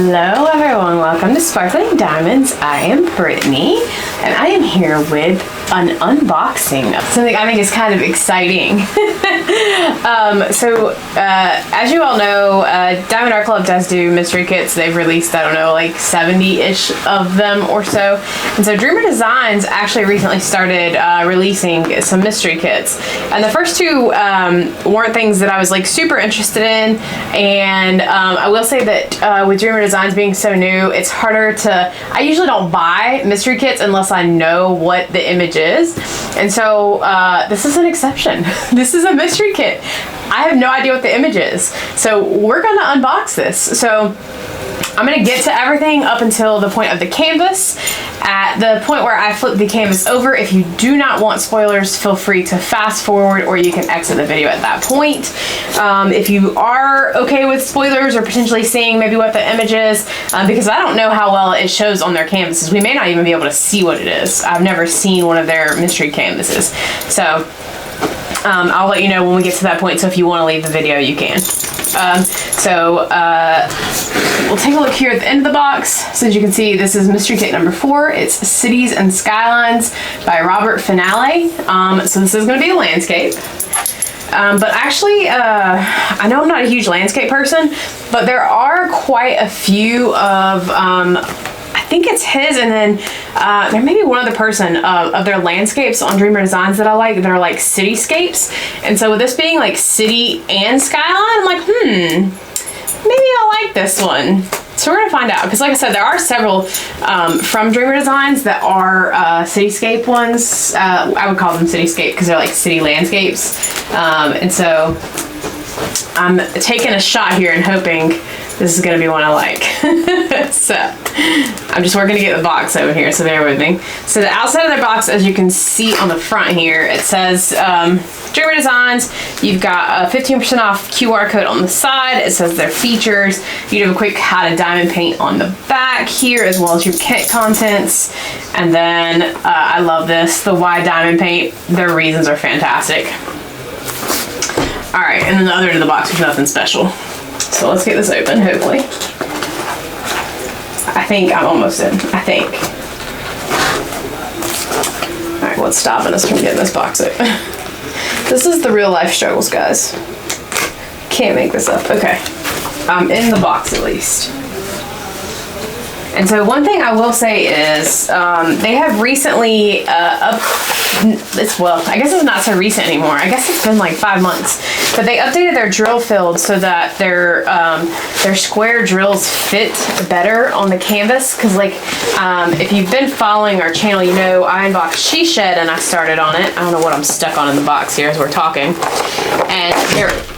Hello everyone, welcome to Sparkling Diamonds. I am Brittany and I am here with an unboxing of something I think is kind of exciting. As you all know, Diamond Art Club does do mystery kits. They've released, I don't know, like 70-ish of them or so. And so Dreamer Designs actually recently started releasing some mystery kits. And the first two weren't things that I was like super interested in. And I will say that with Dreamer Designs being so new, it's harder to, I usually don't buy mystery kits unless I know what the image is. And so this is an exception. This is a mystery kit. I have no idea what the image is. So we're gonna unbox this. So I'm gonna get to everything up until the point of the canvas. At the point where I flip the canvas over, if you do not want spoilers, feel free to fast forward or you can exit the video at that point. If you are okay with spoilers or potentially seeing maybe what the image is, because I don't know how well it shows on their canvases. We may not even be able to see what it is. I've never seen one of their mystery canvases. So I'll let you know when we get to that point, so if you want to leave the video, you can. We'll take a look here at the end of the box. So as you can see, this is mystery kit number 4. It's Cities and Skylines by Robert Finale. So this is going to be a landscape. But actually, I know I'm not a huge landscape person, but there are quite a few of, I think it's his, and then there may be one other person of their landscapes on Dreamer Designs that I like. That are like cityscapes, and so with this being like city and skyline, I'm like, maybe I like this one. So we're gonna find out, because like I said, there are several from Dreamer Designs that are cityscape ones. I would call them cityscape because they're like city landscapes, and so I'm taking a shot here and hoping this is gonna be one I like. So I'm just working to get the box over here, so bear with me. So the outside of their box, as you can see on the front here, it says Dreamer Designs. You've got a 15% off QR code on the side. It says their features. You do have a quick how to diamond paint on the back here, as well as your kit contents. And then I love this, the why diamond paint. Their reasons are fantastic. All right, and then the other end of the box, there's nothing special. So let's get this open, hopefully. I think I'm almost in, I think. All right, what's stopping us from getting this box open? This is the real life struggles, guys. Can't make this up. Okay, I'm in the box at least. And so one thing I will say is they have recently well, I guess it's not so recent anymore. I guess it's been like 5 months. But they updated their drill field so that their square drills fit better on the canvas. Because like, if you've been following our channel, you know I unboxed She Shed and I started on it. I don't know what I'm stuck on in the box here as we're talking. And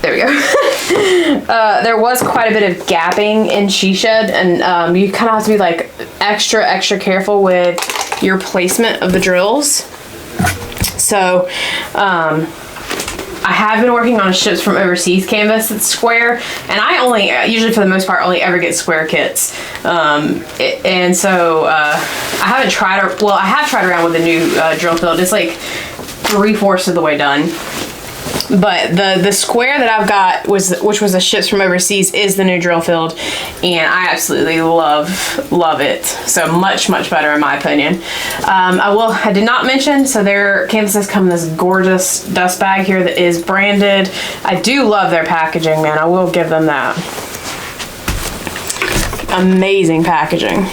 there we go. There was quite a bit of gapping in She Shed, and you kind of have to be like extra careful with your placement of the drills. So I have been working on a ships from overseas canvas that's square, and I only usually for the most part only ever get square kits, and so I haven't tried, I have tried around with the new drill field. It's like 3/4 of the way done. But the square that I've got, which was a ships from overseas, is the new drill field, and I absolutely love it. So much better in my opinion. I did not mention, so their canvases come in this gorgeous dust bag here that is branded. I do love their packaging, man. I will give them that. Amazing packaging.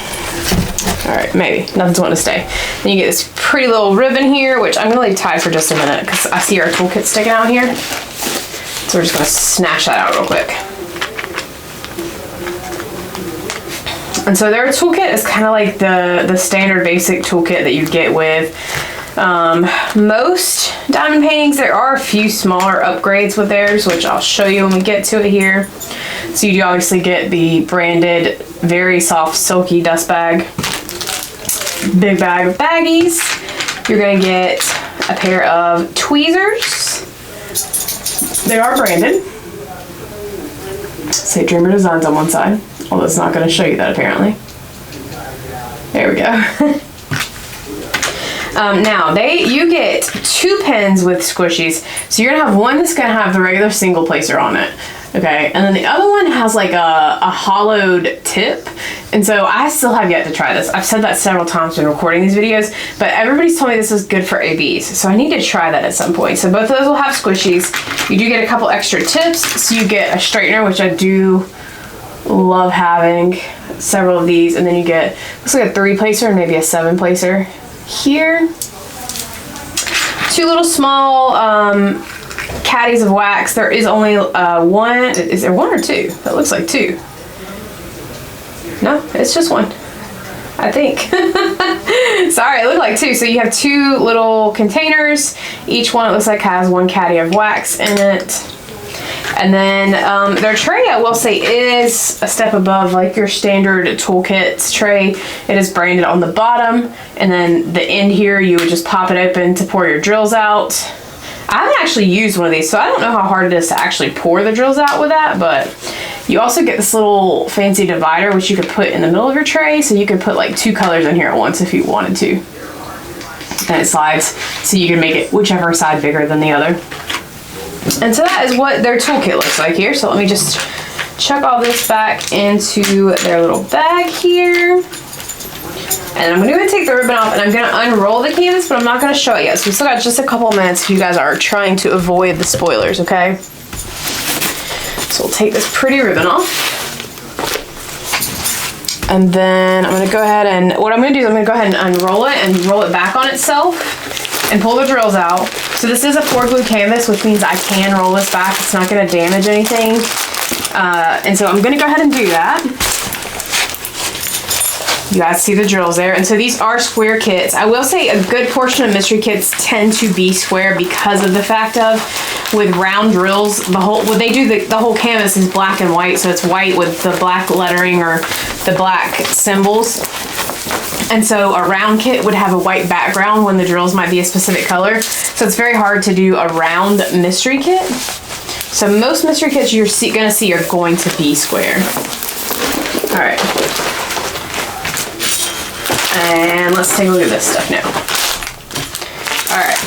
All right, maybe nothing's wanting to stay. Then you get this pretty little ribbon here, which I'm gonna leave tied for just a minute because I see our toolkit sticking out here. So we're just gonna snatch that out real quick. And so their toolkit is kind of like the standard basic toolkit that you get with most diamond paintings. There are a few smaller upgrades with theirs, which I'll show you when we get to it here. So you do obviously get the branded, very soft, silky dust bag. Big bag of baggies. You're gonna get a pair of tweezers. They are branded. Say Dreamer Designs on one side, although it's not gonna show you that apparently. There we go. Now you get 2 pens with squishies. So you're gonna have one that's gonna have the regular single placer on it. Okay, and then the other one has like a hollowed tip. And so I still have yet to try this. I've said that several times when recording these videos, but everybody's told me this is good for ABs. So I need to try that at some point. So both of those will have squishies. You do get a couple extra tips. So you get a straightener, which I do love having several of these. And then you get, looks like a 3-placer and maybe a 7-placer here. 2 little small caddies of wax. There is only one. Is there 1 or 2? That looks like 2. No, it's just 1, I think. Sorry, it looked like 2. So you have 2 little containers. Each one, it looks like, has 1 caddy of wax in it. And then their tray, I will say, is a step above like your standard toolkit tray. It is branded on the bottom, and then the end here, you would just pop it open to pour your drills out. I haven't actually used one of these, so I don't know how hard it is to actually pour the drills out with that, but you also get this little fancy divider, which you could put in the middle of your tray, so you could put like 2 colors in here at once if you wanted to. And it slides, so you can make it whichever side bigger than the other. And so that is what their toolkit looks like here. So let me just chuck all this back into their little bag here. And I'm going to take the ribbon off, and I'm going to unroll the canvas, but I'm not going to show it yet. So we still got just a couple minutes if you guys are trying to avoid the spoilers, okay? So we'll take this pretty ribbon off. And then I'm going to go ahead and, what I'm going to do is I'm going to go ahead and unroll it and roll it back on itself and pull the drills out. So this is a 4-glue canvas, which means I can roll this back. It's not going to damage anything. And so I'm going to go ahead and do that. You guys see the drills there. And so these are square kits. I will say a good portion of mystery kits tend to be square because of the fact of, with round drills, the whole canvas is black and white, so it's white with the black lettering or the black symbols. And so a round kit would have a white background when the drills might be a specific color. So it's very hard to do a round mystery kit. So most mystery kits you're gonna see are going to be square. All right. And let's take a look at this stuff now. All right.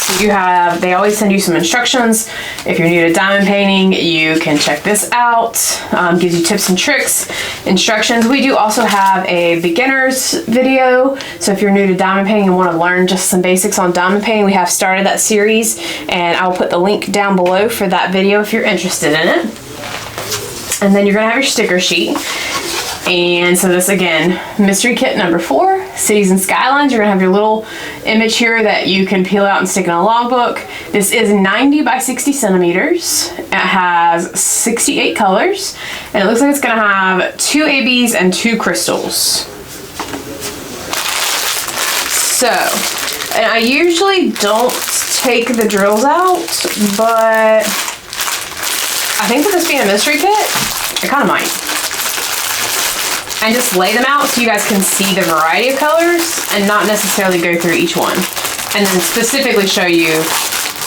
So they always send you some instructions. If you're new to diamond painting, you can check this out. Gives you tips and tricks, instructions. We do also have a beginner's video. So if you're new to diamond painting and want to learn just some basics on diamond painting, we have started that series, and I'll put the link down below for that video if you're interested in it. And then you're gonna have your sticker sheet. And so this, again, mystery kit number 4, cities and skylines. You're gonna have your little image here that you can peel out and stick in a logbook. This is 90 by 60 centimeters. It has 68 colors, and it looks like it's gonna have 2 ABs and 2 crystals. So, and I usually don't take the drills out, but I think with this being a mystery kit, I kind of might. And just lay them out so you guys can see the variety of colors and not necessarily go through each one. And then specifically show you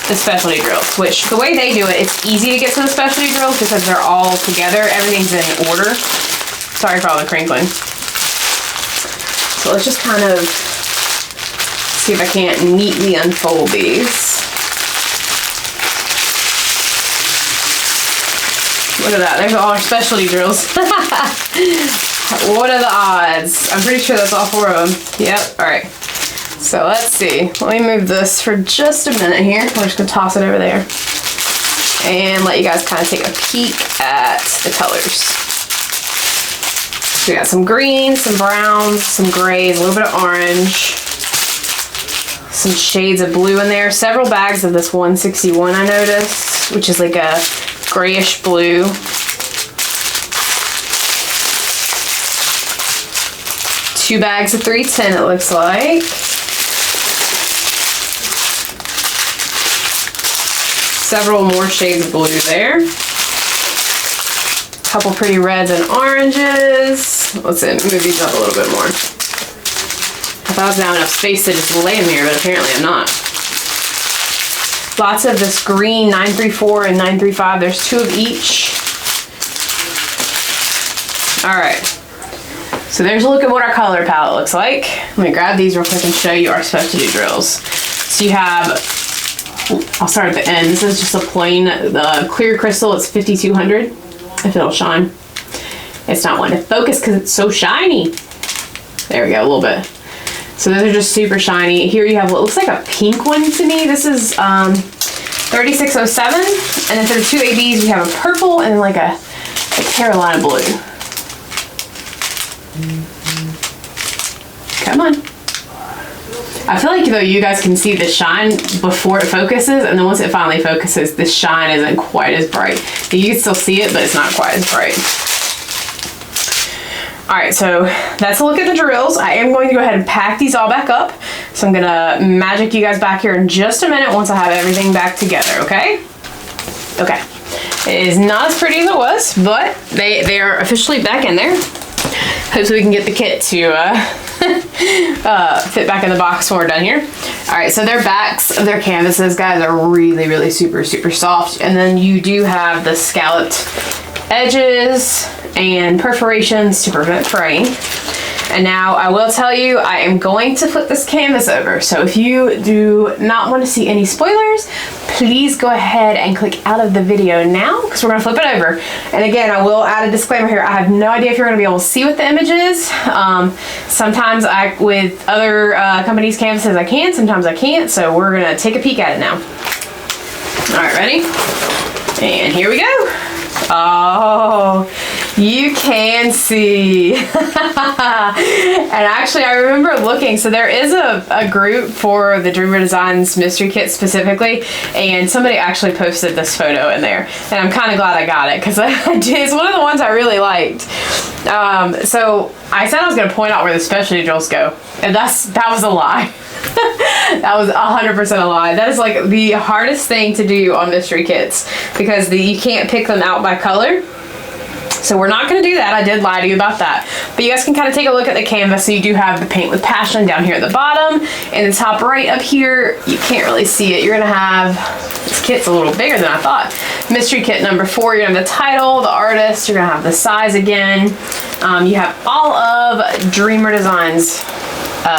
the specialty drills, which the way they do it, it's easy to get to the specialty drills because they're all together. Everything's in order. Sorry for all the crinkling. So let's just kind of see if I can't neatly unfold these. Look at that, there's all our specialty drills. What are the odds? I'm pretty sure that's all 4 of them. Yep, all right. So let's see. Let me move this for just a minute here. We're just gonna toss it over there and let you guys kind of take a peek at the colors. So we got some greens, some browns, some grays, a little bit of orange, some shades of blue in there. Several bags of this 161 I noticed, which is like a grayish blue. Two bags of 310 it looks like. Several more shades of blue there. Couple pretty reds and oranges. Let's move these up a little bit more. I thought I was gonna have enough space to just lay them here, but apparently I'm not. Lots of this green 934 and 935. There's 2 of each. All right. So there's a look at what our color palette looks like. Let me grab these real quick and show you our specialty drills. So you have, I'll start at the end. This is just a plain, the clear crystal. It's 5200, if it'll shine. It's not wanting to focus because it's so shiny. There we go, a little bit. So those are just super shiny. Here you have what looks like a pink one to me. This is 3607. And then for the 2 ABs, you have a purple and like a Carolina blue. Come on. I feel like though you guys can see the shine before it focuses, and then once it finally focuses, the shine isn't quite as bright. You can still see it, but it's not quite as bright. All right, so that's a look at the drills. I am going to go ahead and pack these all back up. So I'm gonna magic you guys back here in just a minute once I have everything back together, okay? Okay, it is not as pretty as it was, but they are officially back in there. Hopefully we can get the kit to fit back in the box when we're done here. All right, so their backs of their canvases, guys, are really, really super, super soft. And then you do have the scalloped edges and perforations to prevent fraying. And now I will tell you, I am going to flip this canvas over. So if you do not want to see any spoilers, please go ahead and click out of the video now because we're going to flip it over. And again, I will add a disclaimer here. I have no idea if you're going to be able to see what the image is. Sometimes with other companies' canvases I can, sometimes I can't. So we're going to take a peek at it now. All right, ready? And here we go. Oh, you can see. And actually I remember looking, so there is a group for the Dreamer Designs mystery kit specifically, and somebody actually posted this photo in there, and I'm kind of glad I got it because it's one of the ones I really liked. So I said I was going to point out where the specialty drills go, and that was a lie. That was 100% a lie. That is like the hardest thing to do on mystery kits because you can't pick them out by color. So we're not going to do that. I did lie to you about that. But you guys can kind of take a look at the canvas. So you do have the Paint with Passion down here at the bottom. And the top right up here, you can't really see it. You're going to have, this kit's a little bigger than I thought. Mystery kit number 4, you're going to have the title, the artist, you're going to have the size again. You have all of Dreamer Designs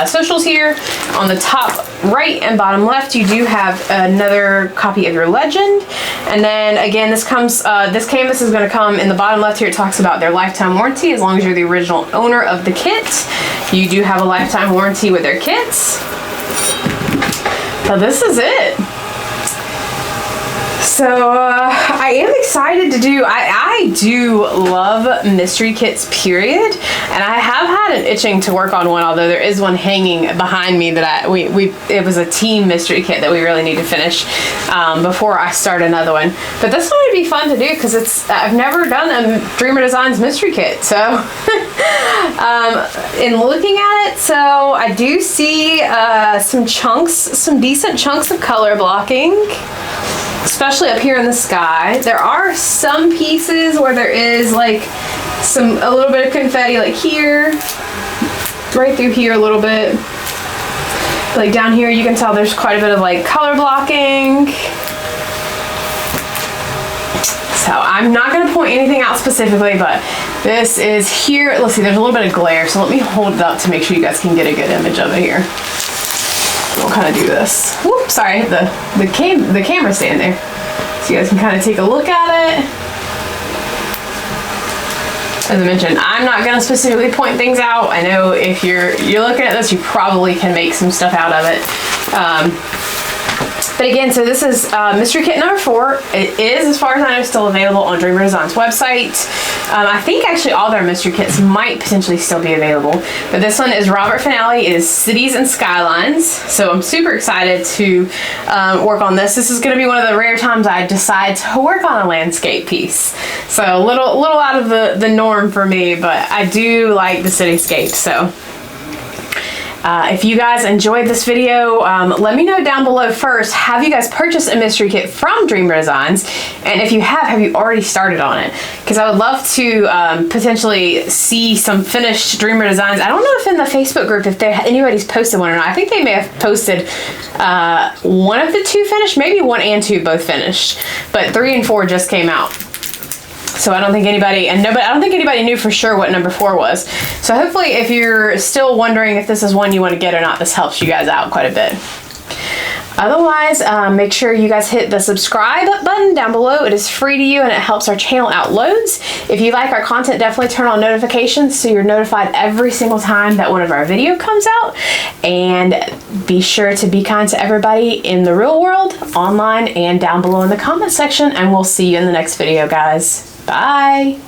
socials here. On the top right and bottom left, you do have another copy of your legend. And then again, this canvas is going to come in the bottom left here. It talks about their lifetime warranty. As long as you're the original owner of the kit, you do have a lifetime warranty with their kits. So this is it. So I am excited to do, I do love mystery kits, period. And I have had an itching to work on one, although there is one hanging behind me that it was a team mystery kit that we really need to finish before I start another one. But this one would be fun to do because I've never done a Dreamer Designs mystery kit. So in looking at it, so I do see some decent chunks of color blocking, especially up here in the sky. There are some pieces where there is like a little bit of confetti, like here, right through here a little bit. Like down here, you can tell there's quite a bit of like color blocking. So I'm not going to point anything out specifically, but this is here. Let's see, there's a little bit of glare, so let me hold it up to make sure you guys can get a good image of it here. We'll kind of do this. Whoops, sorry, the camera stand there. So you guys can kind of take a look at it. As I mentioned, I'm not going to specifically point things out. I know if you're looking at this, you probably can make some stuff out of it. But again, so this is mystery kit number 4. It is, as far as I know, still available on Dreamer Designs website. I think actually all their mystery kits might potentially still be available. But this one is Robert Finale. It is Cities and Skylines. So I'm super excited to work on this. This is going to be one of the rare times I decide to work on a landscape piece. So a little out of the norm for me, but I do like the cityscape. So if you guys enjoyed this video, let me know down below first, have you guys purchased a mystery kit from Dreamer Designs? And if you have you already started on it? Because I would love to potentially see some finished Dreamer Designs. I don't know if in the Facebook group if anybody's posted one or not. I think they may have posted one of the 2 finished, maybe 1 and 2 both finished. But 3 and 4 just came out. So I don't think anybody knew for sure what number 4 was. So hopefully if you're still wondering if this is one you want to get or not, this helps you guys out quite a bit. Otherwise, make sure you guys hit the subscribe button down below. It is free to you and it helps our channel out loads. If you like our content, definitely turn on notifications so you're notified every single time that one of our video comes out. And be sure to be kind to everybody in the real world, online, and down below in the comment section. And we'll see you in the next video, guys. Bye.